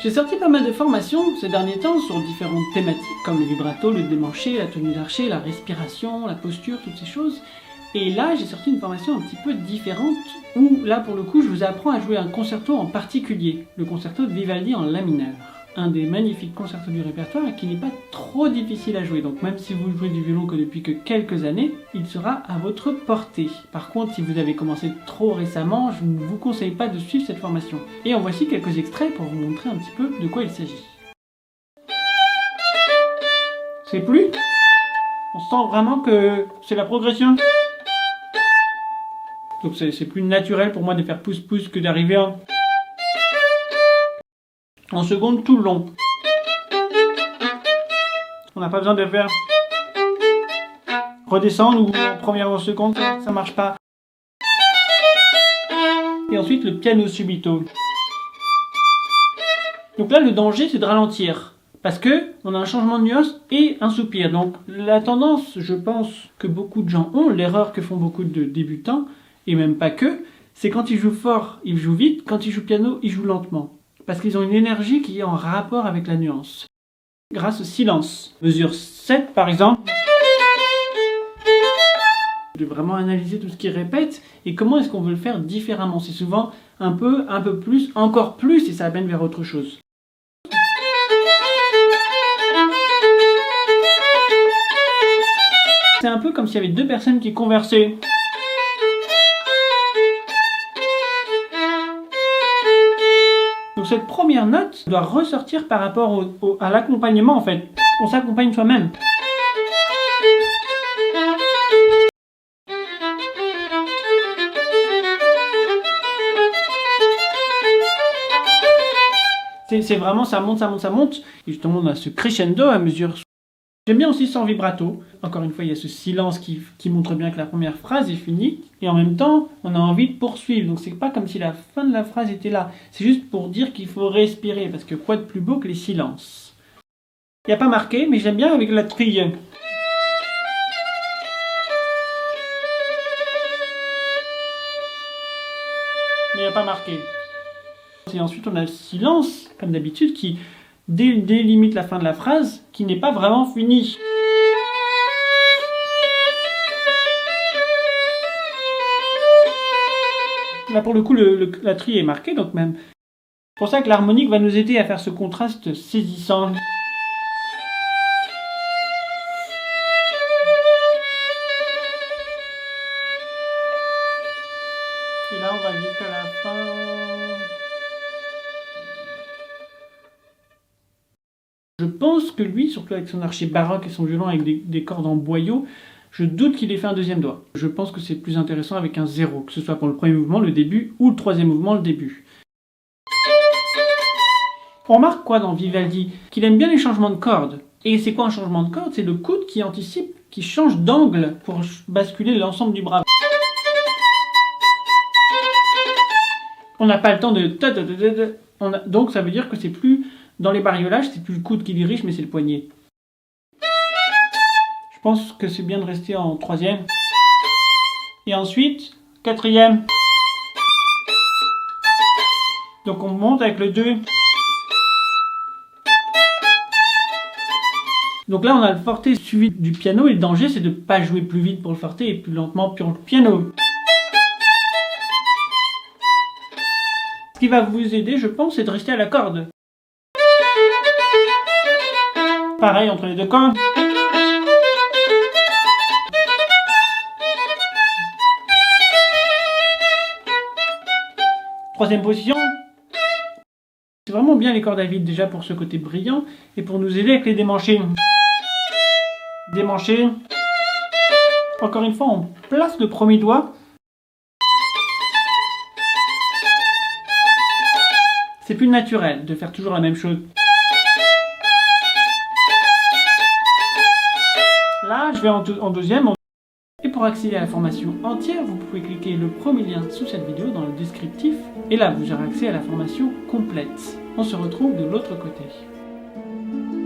J'ai sorti pas mal de formations ces derniers temps sur différentes thématiques comme le vibrato, le démanché, la tenue d'archer, la respiration, la posture, toutes ces choses. Et là, j'ai sorti une formation un petit peu différente où, là pour le coup, je vous apprends à jouer un concerto en particulier, le concerto de Vivaldi en la mineur. Un des magnifiques concertos du répertoire et qui n'est pas trop difficile à jouer. Donc même si vous jouez du violon que depuis que quelques années, il sera à votre portée. Par contre, si vous avez commencé trop récemment, je ne vous conseille pas de suivre cette formation. Et en voici quelques extraits pour vous montrer un petit peu de quoi il s'agit. C'est plus? On sent vraiment que c'est la progression. Donc c'est plus naturel pour moi de faire pouce-pouce que d'arriver en seconde tout le long. On n'a pas besoin de faire redescendre ou en première ou en seconde, ça marche pas. Et ensuite le piano subito. Donc là le danger c'est de ralentir. Parce que on a un changement de nuance et un soupir. Donc la tendance, je pense que beaucoup de gens ont, l'erreur que font beaucoup de débutants, et même pas que, c'est quand ils jouent fort, ils jouent vite, quand ils jouent piano, ils jouent lentement. Parce qu'ils ont une énergie qui est en rapport avec la nuance. Grâce au silence. Mesure 7 par exemple. De vraiment analyser tout ce qu'ils répètent et comment est-ce qu'on veut le faire différemment. C'est souvent un peu plus, encore plus et ça amène vers autre chose. C'est un peu comme s'il y avait deux personnes qui conversaient. Donc cette première note doit ressortir par rapport à l'accompagnement en fait. On s'accompagne soi-même. C'est vraiment ça monte, ça monte, ça monte. Et justement on a ce crescendo à mesure. J'aime bien aussi sans vibrato. Encore une fois, il y a ce silence qui montre bien que la première phrase est finie. Et en même temps, on a envie de poursuivre. Donc c'est pas comme si la fin de la phrase était là. C'est juste pour dire qu'il faut respirer. Parce que quoi de plus beau que les silences? Il n'y a pas marqué, mais j'aime bien avec la trille. Mais il n'y a pas marqué. Et ensuite, on a le silence, comme d'habitude, qui délimite la fin de la phrase, qui n'est pas vraiment finie. Là, pour le coup, la trille est marquée, donc même. C'est pour ça que l'harmonique va nous aider à faire ce contraste saisissant. Et là, on va jusqu'à la fin. Je pense que lui, surtout avec son archer baroque et son violon avec des cordes en boyau, je doute qu'il ait fait un deuxième doigt. Je pense que c'est plus intéressant avec un zéro, que ce soit pour le premier mouvement, le début, ou le troisième mouvement, le début. On remarque quoi dans Vivaldi? Qu'il aime bien les changements de cordes. Et c'est quoi un changement de corde? C'est le coude qui anticipe, qui change d'angle pour basculer l'ensemble du bras. On n'a pas le temps de... Donc ça veut dire que c'est plus... Dans les bariolages, c'est plus le coude qui dirige, mais c'est le poignet. Je pense que c'est bien de rester en troisième. Et ensuite, quatrième. Donc on monte avec le 2. Donc là, on a le forte suivi du piano. Et le danger, c'est de ne pas jouer plus vite pour le forte et plus lentement pour le piano. Ce qui va vous aider, je pense, c'est de rester à la corde. Pareil entre les deux cordes. Troisième position. C'est vraiment bien les cordes à vide déjà pour ce côté brillant et pour nous aider avec les démanchés. Démanchés. Encore une fois, on place le premier doigt. C'est plus naturel de faire toujours la même chose. Là, je vais en deuxième. Et pour accéder à la formation entière, vous pouvez cliquer le premier lien sous cette vidéo dans le descriptif. Et là, vous aurez accès à la formation complète. On se retrouve de l'autre côté.